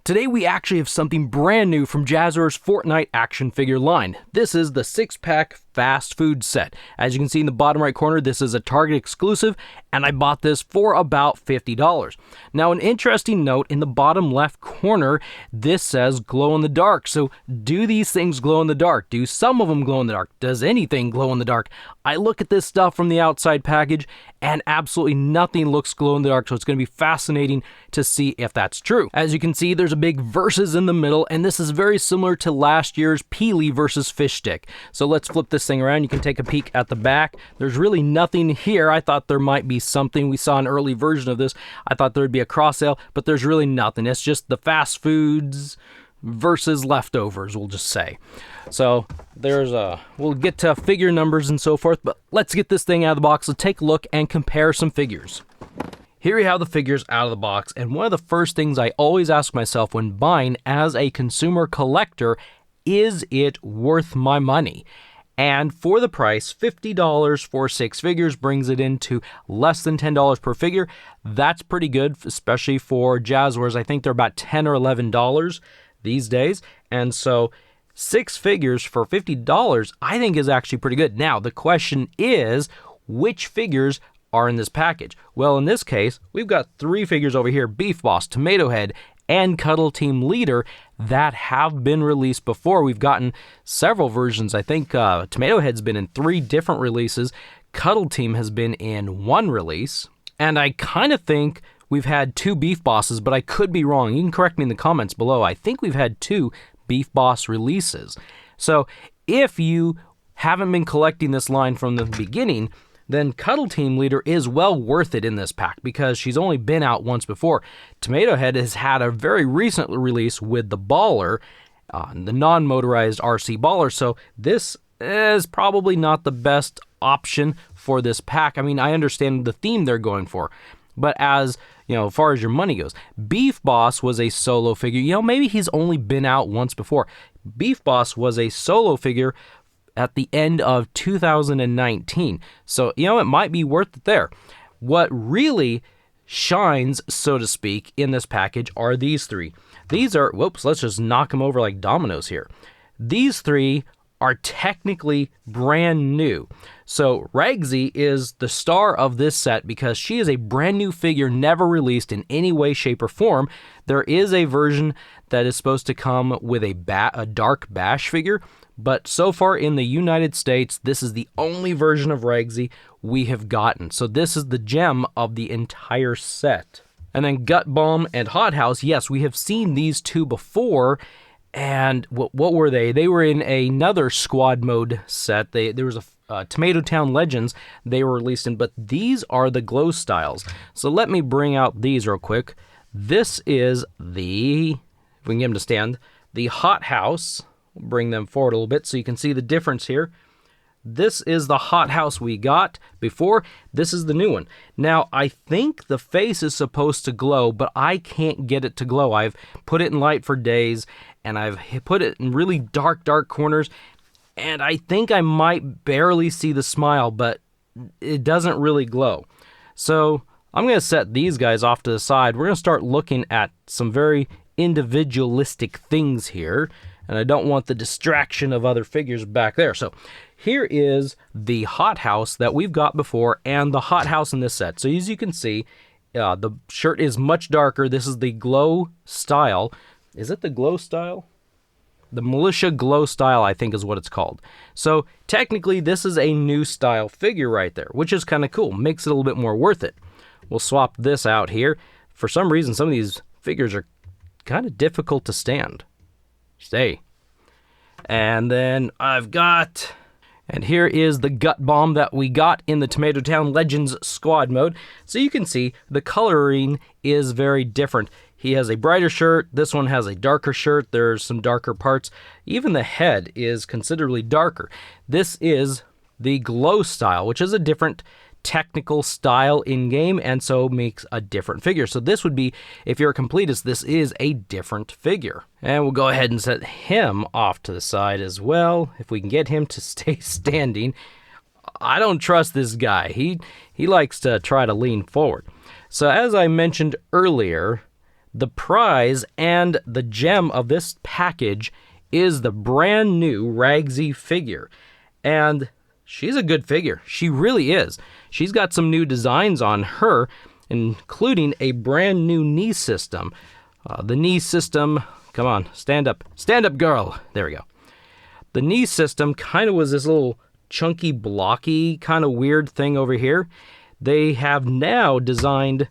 Today we actually have something brand new from Jazzwares Fortnite action figure line. This is the 6-pack Fast Food set. As you can see in the bottom right corner, this is a Target exclusive, and I bought this for about $50. Now, an interesting note in the bottom left corner, this says glow in the dark. So do these things glow in the dark? Do some of them glow in the dark? Does anything glow in the dark? I look at this stuff from the outside package and absolutely nothing looks glow in the dark, so it's going to be fascinating to see if that's true. As you can see, there's a big versus in the middle, and this is very similar to last year's Peely versus Fish Stick. So let's flip this thing around. You can take a peek at the back. There's really nothing here. I thought there might be something. We saw an early version of this. I thought there would be a cross sale, but there's really nothing. It's just the Fast Foods versus leftovers, we'll just say. So we'll get to figure numbers and so forth, but let's get this thing out of the box. Let's take a look and compare some figures. Here we have the figures out of the box, and one of the first things I always ask myself when buying as a consumer collector, is it worth my money? And for the price, $50 for 6 figures brings it into less than $10 per figure. That's pretty good, especially for Jazzwares. I think they're about $10 or $11 these days. And so 6 figures for $50, I think is actually pretty good. Now, the question is, which figures are in this package? Well, in this case, we've got 3 figures over here, Beef Boss, Tomato Head, and Cuddle Team Leader, that have been released before. We've gotten several versions. I think Tomato Head's been in 3 different releases. Cuddle Team has been in 1 release. And I kind of think we've had 2 Beef Bosses, but I could be wrong. You can correct me in the comments below. I think we've had 2 Beef Boss releases. So if you haven't been collecting this line from the beginning, then Cuddle Team Leader is well worth it in this pack because she's only been out once before. Tomato Head has had a very recent release with the Baller, the non-motorized RC Baller, so this is probably not the best option for this pack. I mean, I understand the theme they're going for, but as far as your money goes, Beef Boss was a solo figure. Maybe he's only been out once before. Beef Boss was a solo figure at the end of 2019. So, it might be worth it there. What really shines, so to speak, in this package are these 3. These are, let's just knock them over like dominoes here. These 3 are technically brand new. So Ragsy is the star of this set because she is a brand new figure, never released in any way, shape, or form. There is a version that is supposed to come with a Dark Bash figure, but so far in the United States, this is the only version of Ragsy we have gotten. So this is the gem of the entire set. And then Gut Bomb and Hot House, yes, we have seen these 2 before. And what were they? They were in another squad mode set. There was a Tomato Town Legends they were released in, but these are the glow styles. So let me bring out these real quick. This is if we can get them to stand, the Hot House. Bring them forward a little bit so you can see the difference here. This is the Hot House we got before. This is the new one. Now, I think the face is supposed to glow, but I can't get it to glow. I've put it in light for days, and I've put it in really dark corners, and I think I might barely see the smile, but it doesn't really glow. So I'm going to set these guys off to the side. We're going to start looking at some very individualistic things here, and I don't want the distraction of other figures back there. So here is the Hot House that we've got before and the Hot House in this set. So as you can see, the shirt is much darker. This is the glow style. Is it the glow style? The Militia Glow style, I think is what it's called. So technically, this is a new style figure right there, which is kind of cool. Makes it a little bit more worth it. We'll swap this out here. For some reason, some of these figures are kind of difficult to stand. Stay. And then and here is the Gut Bomb that we got in the Tomato Town Legends squad mode. So you can see the coloring is very different. He has a brighter shirt. This one has a darker shirt. There's some darker parts. Even the head is considerably darker. This is the glow style, which is a different technical style in game and so makes a different figure. So this would be, if you're a completist, this is a different figure. And we'll go ahead and set him off to the side as well, if we can get him to stay standing. I don't trust this guy. He likes to try to lean forward. So as I mentioned earlier, the prize and the gem of this package is the brand new Ragsy figure. And she's a good figure. She really is. She's got some new designs on her, including a brand new knee system. The knee system, come on, stand up girl. There we go. The knee system kind of was this little chunky, blocky, kind of weird thing over here. They have now designed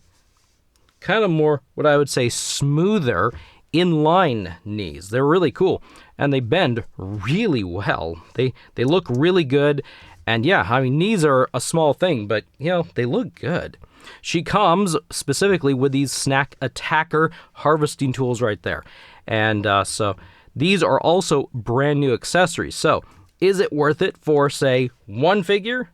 kind of more, what I would say, smoother inline knees. They're really cool, and they bend really well. They look really good, and yeah, I mean, knees are a small thing, but, you know, they look good. She comes specifically with these Snack Attacker harvesting tools right there, and so these are also brand new accessories. So, is it worth it for, say, one figure?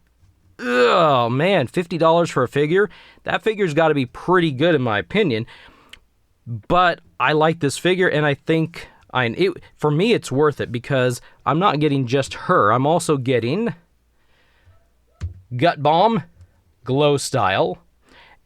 Oh man, $50 for a figure? That figure's got to be pretty good in my opinion. But I like this figure, and I think for me it's worth it because I'm not getting just her. I'm also getting Gut Bomb, Glow Style,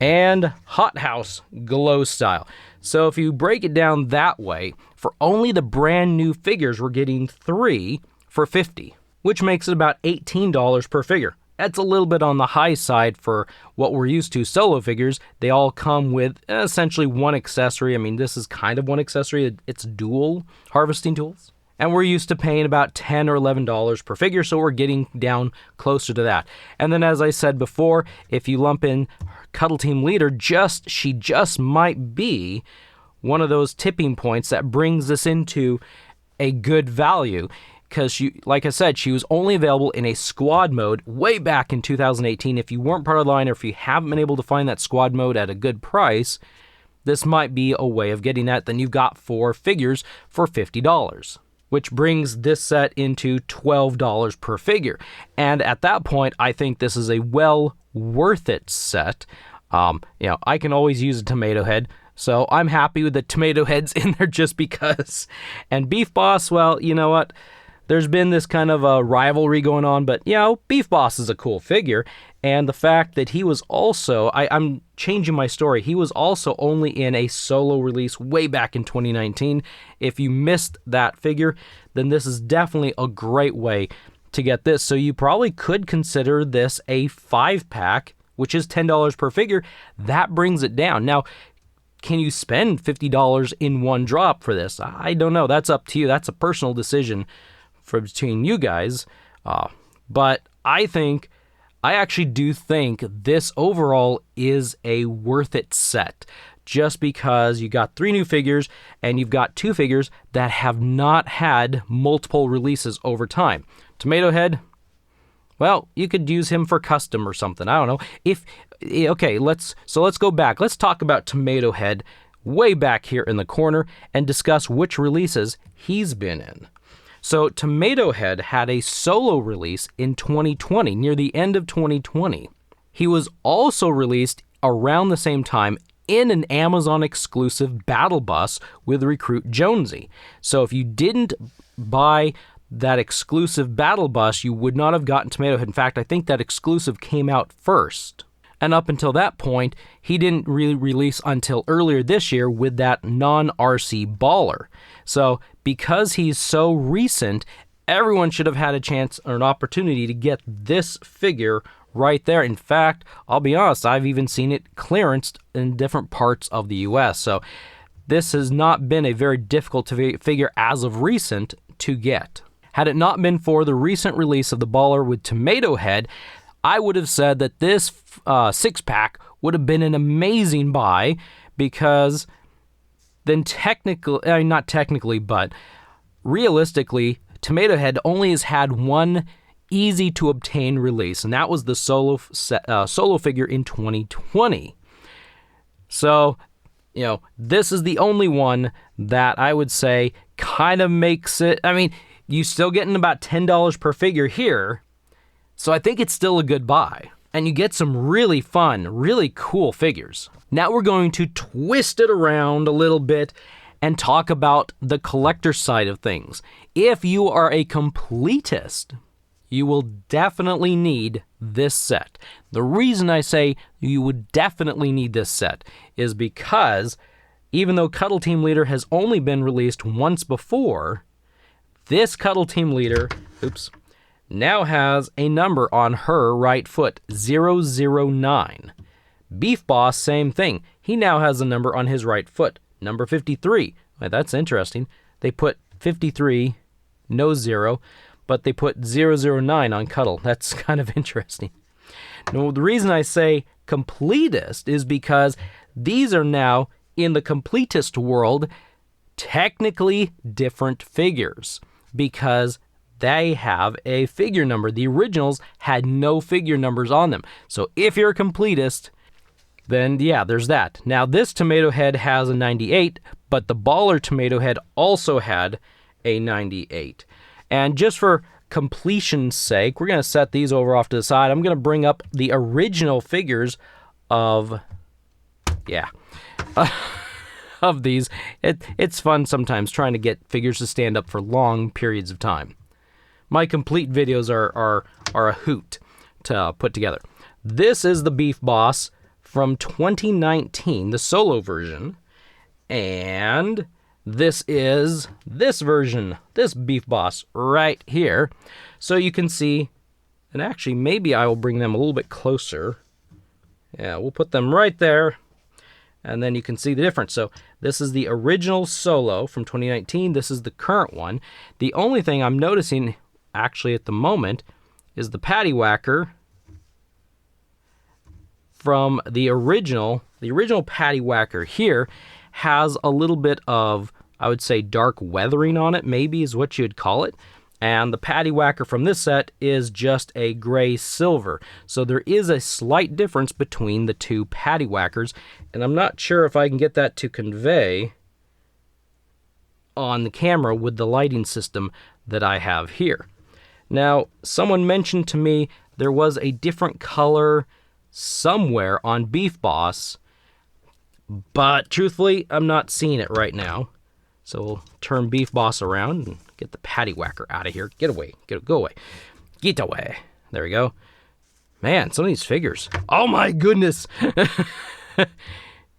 and Hot House, Glow Style. So if you break it down that way, for only the brand new figures, we're getting 3 for $50, which makes it about $18 per figure. That's a little bit on the high side for what we're used to. Solo figures, they all come with essentially one accessory. I mean, this is kind of one accessory. It's dual harvesting tools. And we're used to paying about $10 or $11 per figure, so we're getting down closer to that. And then, as I said before, if you lump in Cuddle Team Leader, she just might be one of those tipping points that brings this into a good value. Because, like I said, she was only available in a squad mode way back in 2018. If you weren't part of the line, or if you haven't been able to find that squad mode at a good price, this might be a way of getting that. Then you've got 4 figures for $50, which brings this set into $12 per figure. And at that point, I think this is a well worth it set. I can always use a tomato head, so I'm happy with the tomato heads in there just because. And Beef Boss, well, you know what? There's been this kind of a rivalry going on, but, Beef Boss is a cool figure. And the fact that he was also, I'm changing my story, he was also only in a solo release way back in 2019. If you missed that figure, then this is definitely a great way to get this. So you probably could consider this a 5-pack, which is $10 per figure. That brings it down. Now, can you spend $50 in one drop for this? I don't know. That's up to you. That's a personal decision between you guys, but I actually do think this overall is a worth it set, just because you got 3 new figures and you've got 2 figures that have not had multiple releases over time. Tomato Head, well, you could use him for custom or something. I don't know. Let's go back. Let's talk about Tomato Head way back here in the corner and discuss which releases he's been in. So Tomato Head had a solo release in 2020, near the end of 2020. He was also released around the same time in an Amazon exclusive battle bus with Recruit Jonesy. So if you didn't buy that exclusive battle bus, you would not have gotten Tomato Head. In fact, I think that exclusive came out first. And up until that point, he didn't really release until earlier this year with that non-RC baller. So because he's so recent, everyone should have had a chance or an opportunity to get this figure right there. In fact, I'll be honest, I've even seen it clearanced in different parts of the US. So this has not been a very difficult figure as of recent to get. Had it not been for the recent release of the baller with Tomato Head, I would have said that this 6-pack would have been an amazing buy, because then not technically, but realistically, Tomato Head only has had one easy to obtain release, and that was the solo figure in 2020. So, this is the only one that I would say kind of makes it, you still getting about $10 per figure here, so I think it's still a good buy. And you get some really fun, really cool figures. Now we're going to twist it around a little bit and talk about the collector side of things. If you are a completist, you will definitely need this set. The reason I say you would definitely need this set is because even though Cuddle Team Leader has only been released once before, this Cuddle Team Leader, now has a number on her right foot, 009. Beef Boss, same thing. He now has a number on his right foot, number 53. Well, that's interesting. They put 53, no 0, but they put 009 on Cuddle. That's kind of interesting. Now, the reason I say completist is because these are now, in the completist world, technically different figures, because they have a figure number. The originals had no figure numbers on them. So if you're a completist, then yeah, there's that. Now this Tomato Head has a 98, but the Baller Tomato Head also had a 98. And just for completion's sake, we're going to set these over off to the side. I'm going to bring up the original figures of, of these. It's fun sometimes trying to get figures to stand up for long periods of time. My complete videos are a hoot to put together. This is the Beef Boss from 2019, the solo version. And this is this version, this Beef Boss right here. So you can see, and actually maybe I will bring them a little bit closer. Yeah, we'll put them right there. And then you can see the difference. So this is the original solo from 2019. This is the current one. The only thing I'm noticing actually at the moment is the Patty Whacker from the original Patty Whacker here has a little bit of, I would say, dark weathering on it, maybe is what you'd call it. And the Patty Whacker from this set is just a gray silver. So there is a slight difference between the two Patty Whackers, and I'm not sure if I can get that to convey on the camera with the lighting system that I have here. Now, someone mentioned to me there was a different color somewhere on Beef Boss, but truthfully, I'm not seeing it right now. So we'll turn Beef Boss around and get the Patty Whacker out of here. Get away. Go away. Get away. There we go. Man, some of these figures. Oh my goodness.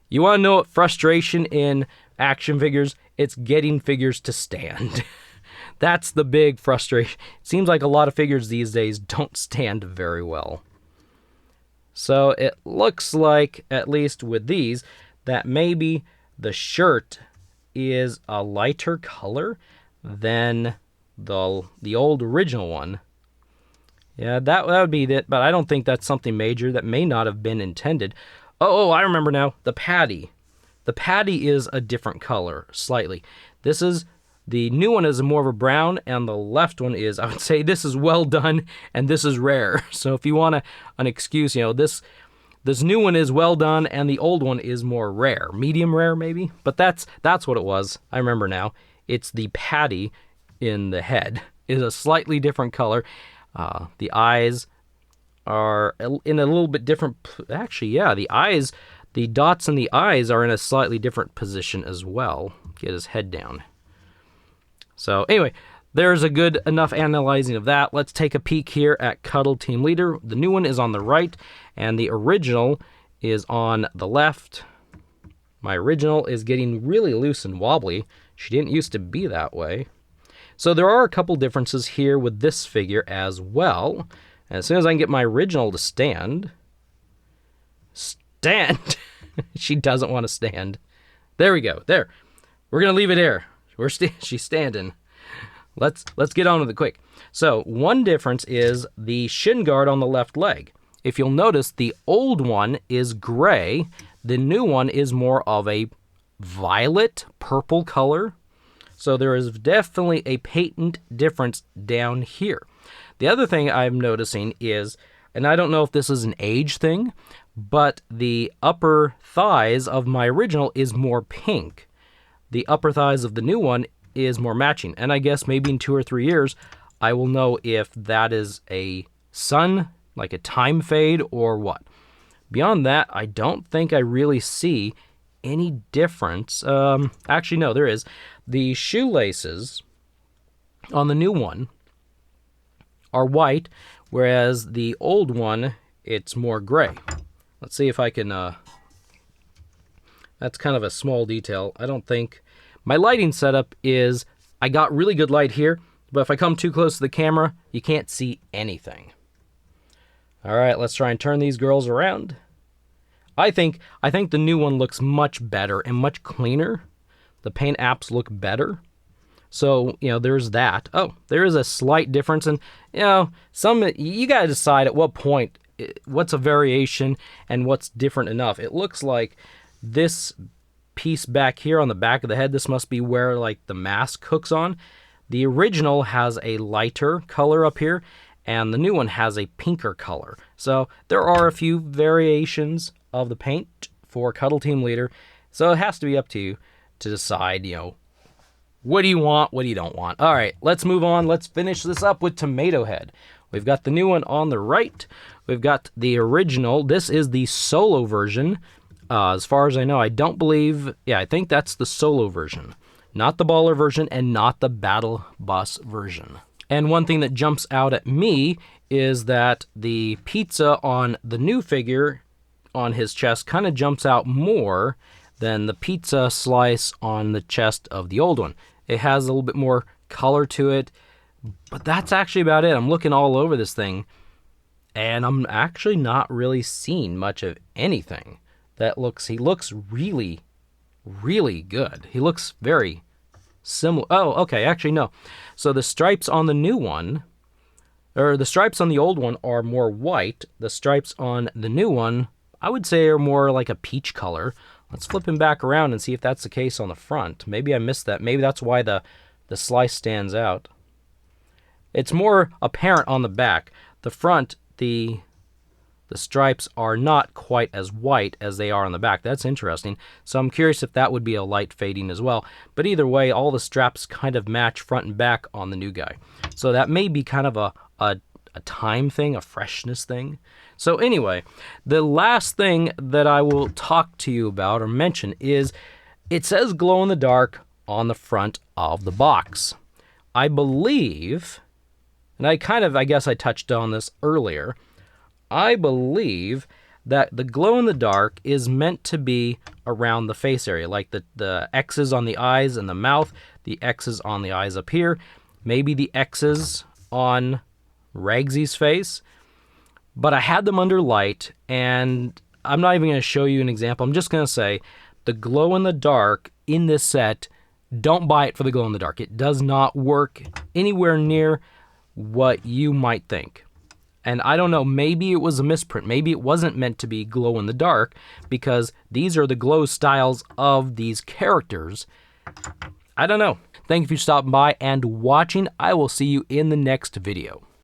You want to know what frustration in action figures? It's getting figures to stand. That's the big frustration. It seems like a lot of figures these days don't stand very well. So it looks like, at least with these, that maybe the shirt is a lighter color than the old original one. Yeah, that would be it, but I don't think that's something major. That may not have been intended. Oh, I remember now. The Patty. The Patty is a different color, slightly. The new one is more of a brown, and the left one is, I would say, this is well done, and this is rare. So if you want an excuse, this new one is well done, and the old one is more rare. Medium rare, maybe? But that's what it was. I remember now. It's the Patty in the head. Is a slightly different color. The eyes are in a little bit different... Actually, yeah, the dots in the eyes are in a slightly different position as well. Get his head down. So anyway, there's a good enough analyzing of that. Let's take a peek here at Cuddle Team Leader. The new one is on the right, and the original is on the left. My original is getting really loose and wobbly. She didn't used to be that way. So there are a couple differences here with this figure as well. And as soon as I can get my original to stand... Stand! She doesn't want to stand. There we go. There. We're going to leave it here. She's standing. Let's get on with it quick. So one difference is the shin guard on the left leg. If you'll notice, the old one is gray. The new one is more of a violet purple color. So there is definitely a patent difference down here. The other thing I'm noticing is, and I don't know if this is an age thing, but the upper thighs of my original is more pink. The upper thighs of the new one is more matching. And I guess maybe in 2 or 3 years, I will know if that is a sun, like a time fade, or what. Beyond that, I don't think I really see any difference. Actually, no, there is. The shoelaces on the new one are white, whereas the old one, it's more gray. Let's see if I can That's kind of a small detail. I don't think... My lighting setup is, I got really good light here, but if I come too close to the camera, you can't see anything. All right, let's try and turn these girls around. I think the new one looks much better and much cleaner. The paint apps look better. So, there's that. Oh, there is a slight difference. And, you got to decide at what point, what's a variation and what's different enough. It looks like this piece back here on the back of the head, this must be where, like, the mask hooks on. The original has a lighter color up here, and the new one has a pinker color. So there are a few variations of the paint for Cuddle Team Leader. So it has to be up to you to decide, what do you want, what do you don't want. All right, let's move on. Let's finish this up with Tomato Head. We've got the new one on the right. We've got the original. This is the solo version. As far as I know, I don't believe... Yeah, I think that's the solo version. Not the baller version and not the battle bus version. And one thing that jumps out at me is that the pizza on the new figure on his chest kind of jumps out more than the pizza slice on the chest of the old one. It has a little bit more color to it, but that's actually about it. I'm looking all over this thing, and I'm actually not really seeing much of anything. He looks really, really good. He looks very similar. Oh, okay, actually, no. So the stripes on the new one, or the stripes on the old one are more white. The stripes on the new one, I would say, are more like a peach color. Let's flip him back around and see if that's the case on the front. Maybe I missed that. Maybe that's why the slice stands out. It's more apparent on the back. The front, the stripes are not quite as white as they are on the back. That's interesting. So I'm curious if that would be a light fading as well. But either way, all the straps kind of match front and back on the new guy. So that may be kind of a time thing, a freshness thing. So anyway, the last thing that I will talk to you about or mention is it says glow in the dark on the front of the box. I believe, and I guess I touched on this earlier, I believe that the glow in the dark is meant to be around the face area, like the X's on the eyes and the mouth, the X's on the eyes up here, maybe the X's on Ragsy's face. But I had them under light, and I'm not even going to show you an example. I'm just going to say the glow in the dark in this set, don't buy it for the glow in the dark. It does not work anywhere near what you might think. And I don't know, maybe it was a misprint. Maybe it wasn't meant to be glow in the dark because these are the glow styles of these characters. I don't know. Thank you for stopping by and watching. I will see you in the next video.